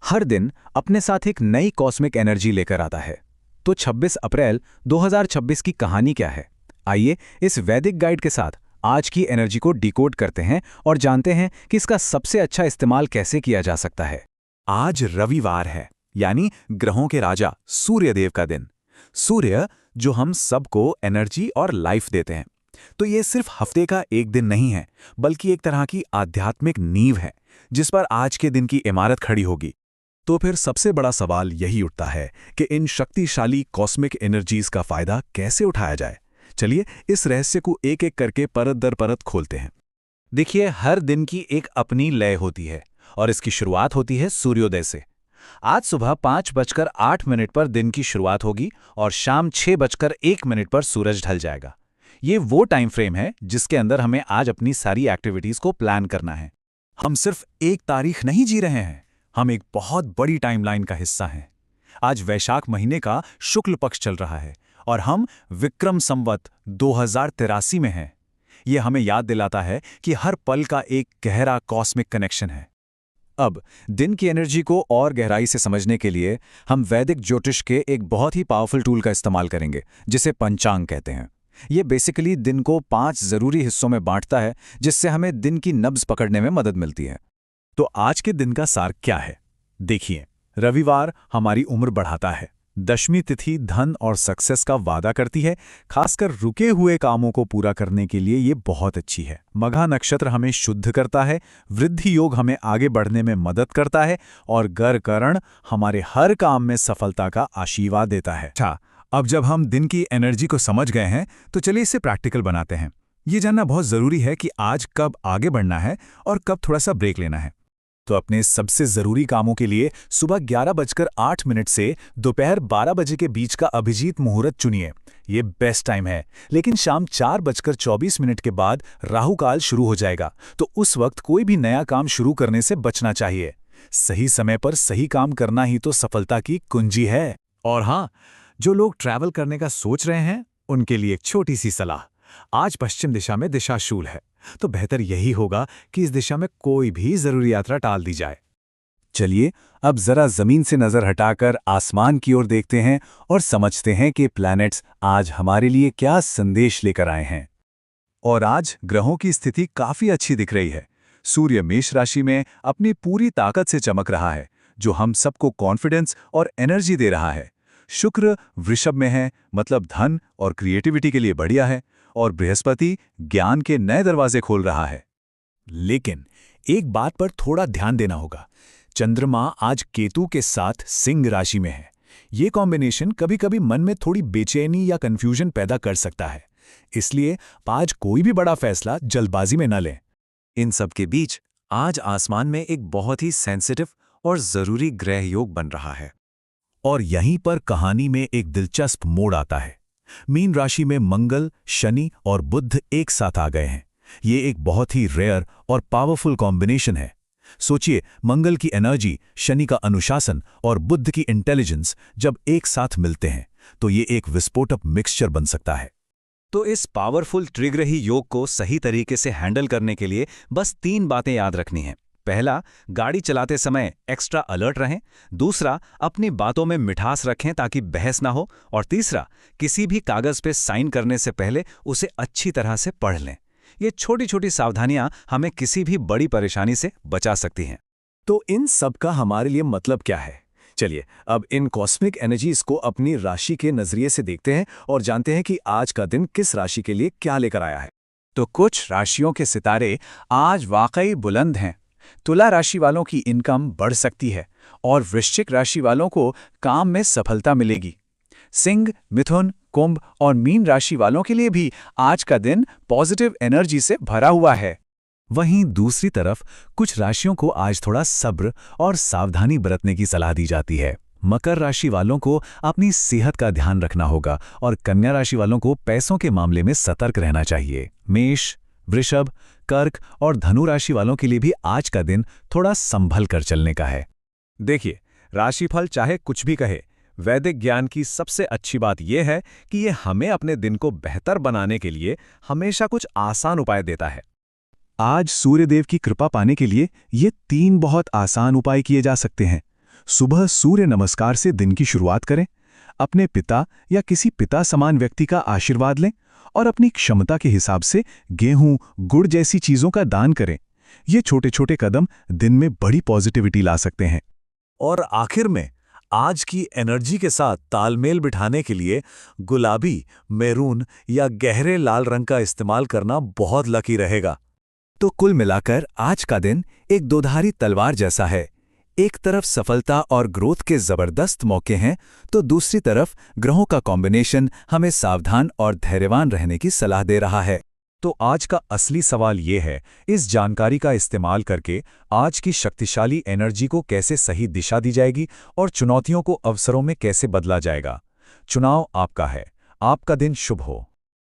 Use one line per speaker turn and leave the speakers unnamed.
हर दिन अपने साथ एक नई कॉस्मिक एनर्जी लेकर आता है। तो 26 अप्रैल 2026 की कहानी क्या है? आइए इस वैदिक गाइड के साथ आज की एनर्जी को डिकोड करते हैं और जानते हैं कि इसका सबसे अच्छा इस्तेमाल कैसे किया जा सकता है।
आज रविवार है, यानी ग्रहों के राजा सूर्यदेव का दिन। सूर्य जो हम सबको एनर्जी और लाइफ देते हैं। तो ये सिर्फ हफ्ते का एक दिन नहीं है, बल्कि एक तरह की आध्यात्मिक नींव है जिस पर आज के दिन की इमारत खड़ी होगी। तो फिर सबसे बड़ा सवाल यही उठता है कि इन शक्तिशाली कॉस्मिक एनर्जीज का फायदा कैसे उठाया जाए। चलिए इस रहस्य को एक एक करके परत दर परत खोलते हैं।
देखिए, हर दिन की एक अपनी लय होती है और इसकी शुरुआत होती है सूर्योदय से। आज सुबह 5:08 पर दिन की शुरुआत होगी और शाम 6:01 पर सूरज ढल जाएगा। ये वो टाइम फ्रेम है जिसके अंदर हमें आज अपनी सारी एक्टिविटीज को प्लान करना है।
हम सिर्फ एक तारीख नहीं जी रहे हैं, हम एक बहुत बड़ी टाइमलाइन का हिस्सा हैं। आज वैशाख महीने का शुक्ल पक्ष चल रहा है और हम विक्रम संवत 2083 में हैं। यह हमें याद दिलाता है कि हर पल का एक गहरा कॉस्मिक कनेक्शन है।
अब दिन की एनर्जी को और गहराई से समझने के लिए हम वैदिक ज्योतिष के एक बहुत ही पावरफुल टूल का इस्तेमाल करेंगे, जिसे पंचांग कहते हैं। ये बेसिकली दिन को 5 जरूरी हिस्सों में बांटता है, जिससे हमें दिन की नब्ज पकड़ने में मदद मिलती है।
तो आज के दिन का सार क्या है? देखिए, रविवार हमारी उम्र बढ़ाता है। दशमी तिथि धन और सक्सेस का वादा करती है, खासकर रुके हुए कामों को पूरा करने के लिए ये बहुत अच्छी है। मघा नक्षत्र हमें शुद्ध करता है, वृद्धि योग हमें आगे बढ़ने में मदद करता है और गरकरण हमारे हर काम में सफलता का आशीर्वाद देता है। अच्छा, अब जब हम दिन की एनर्जी को समझ गए हैं तो चलिए इसे प्रैक्टिकल बनाते हैं। ये जानना बहुत ज़रूरी है कि आज कब आगे बढ़ना है और कब थोड़ा सा ब्रेक लेना है। तो अपने सबसे ज़रूरी कामों के लिए सुबह 11:08 से दोपहर 12 बजे के बीच का अभिजीत मुहूर्त चुनिए। ये बेस्ट टाइम है। लेकिन शाम 4:24 के बाद राहु काल शुरू हो जाएगा, तो उस वक्त कोई भी नया काम शुरू करने से बचना चाहिए। सही समय पर सही काम करना ही तो सफलता की कुंजी है। और हाँ, जो लोग ट्रैवल करने का सोच रहे हैं उनके लिए एक छोटी सी सलाह। आज पश्चिम दिशा में दिशाशूल है, तो बेहतर यही होगा कि इस दिशा में कोई भी जरूरी यात्रा टाल दी जाए।
चलिए अब जरा जमीन से नजर हटाकर आसमान की ओर देखते हैं और समझते हैं कि प्लैनेट्स आज हमारे लिए क्या संदेश लेकर आए हैं।
और आज ग्रहों की स्थिति काफी अच्छी दिख रही है। सूर्य मेष राशि में अपनी पूरी ताकत से चमक रहा है, जो हम सबको कॉन्फिडेंस और एनर्जी दे रहा है। शुक्र वृषभ में है, मतलब धन और क्रिएटिविटी के लिए बढ़िया है, और बृहस्पति ज्ञान के नए दरवाजे खोल रहा है। लेकिन एक बात पर थोड़ा ध्यान देना होगा। चंद्रमा आज केतु के साथ सिंह राशि में है। ये कॉम्बिनेशन कभी-कभी मन में थोड़ी बेचैनी या कंफ्यूजन पैदा कर सकता है। इसलिए आज कोई भी बड़ा फैसला जल्दबाजी में न लें।
इन सब के बीच आज आसमान में एक बहुत ही सेंसिटिव और जरूरी ग्रह योग बन रहा है।
और यहीं पर कहानी में एक दिलचस्प मोड़ आता है। मीन राशि में मंगल, शनि और बुध एक साथ आ गए हैं। ये एक बहुत ही रेयर और पावरफुल कॉम्बिनेशन है। सोचिए, मंगल की एनर्जी, शनि का अनुशासन और बुध की इंटेलिजेंस जब एक साथ मिलते हैं तो ये एक विस्फोटक मिक्सचर बन सकता है।
तो इस पावरफुल त्रिग्रही योग को सही तरीके से हैंडल करने के लिए बस 3 बातें याद रखनी हैं। पहला, गाड़ी चलाते समय एक्स्ट्रा अलर्ट रहें। दूसरा, अपनी बातों में मिठास रखें ताकि बहस ना हो। और तीसरा, किसी भी कागज पे साइन करने से पहले उसे अच्छी तरह से पढ़ लें। ये छोटी छोटी सावधानियां हमें किसी भी बड़ी परेशानी से बचा सकती हैं।
तो इन सब का हमारे लिए मतलब क्या है? चलिए अब इन कॉस्मिक एनर्जीज को अपनी राशि के नजरिए से देखते हैं और जानते हैं कि आज का दिन किस राशि के लिए क्या लेकर आया है।
तो कुछ राशियों के सितारे आज वाकई बुलंद हैं। तुला राशि वालों की इनकम बढ़ सकती है और वृश्चिक राशि वालों को काम में सफलता मिलेगी। सिंह, मिथुन, कुंभ और मीन राशि वालों के लिए भी आज का दिन पॉजिटिव एनर्जी से भरा हुआ है।
वहीं दूसरी तरफ कुछ राशियों को आज थोड़ा सब्र और सावधानी बरतने की सलाह दी जाती है। मकर राशि वालों को अपनी सेहत का ध्यान रखना होगा और कन्या राशि वालों को पैसों के मामले में सतर्क रहना चाहिए। मेष, वृषभ, कर्क और धनु राशि वालों के लिए भी आज का दिन थोड़ा संभल कर चलने का है।
देखिए, राशिफल चाहे कुछ भी कहे, वैदिक ज्ञान की सबसे अच्छी बात यह है कि यह हमें अपने दिन को बेहतर बनाने के लिए हमेशा कुछ आसान उपाय देता है।
आज सूर्यदेव की कृपा पाने के लिए ये 3 बहुत आसान उपाय किए जा सकते हैं। सुबह सूर्य नमस्कार से दिन की शुरुआत करें, अपने पिता या किसी पिता समान व्यक्ति का आशीर्वाद लें और अपनी क्षमता के हिसाब से गेहूं, गुड़ जैसी चीजों का दान करें। ये छोटे छोटे कदम दिन में बड़ी पॉजिटिविटी ला सकते हैं।
और आखिर में आज की एनर्जी के साथ तालमेल बिठाने के लिए गुलाबी, मैरून या गहरे लाल रंग का इस्तेमाल करना बहुत लकी रहेगा।
तो कुल मिलाकर आज का दिन एक दोधारी तलवार जैसा है। एक तरफ सफलता और ग्रोथ के जबरदस्त मौके हैं, तो दूसरी तरफ ग्रहों का कॉम्बिनेशन हमें सावधान और धैर्यवान रहने की सलाह दे रहा है।
तो आज का असली सवाल ये है, इस जानकारी का इस्तेमाल करके आज की शक्तिशाली एनर्जी को कैसे सही दिशा दी जाएगी और चुनौतियों को अवसरों में कैसे बदला जाएगा। चुनाव आपका है। आपका दिन शुभ हो।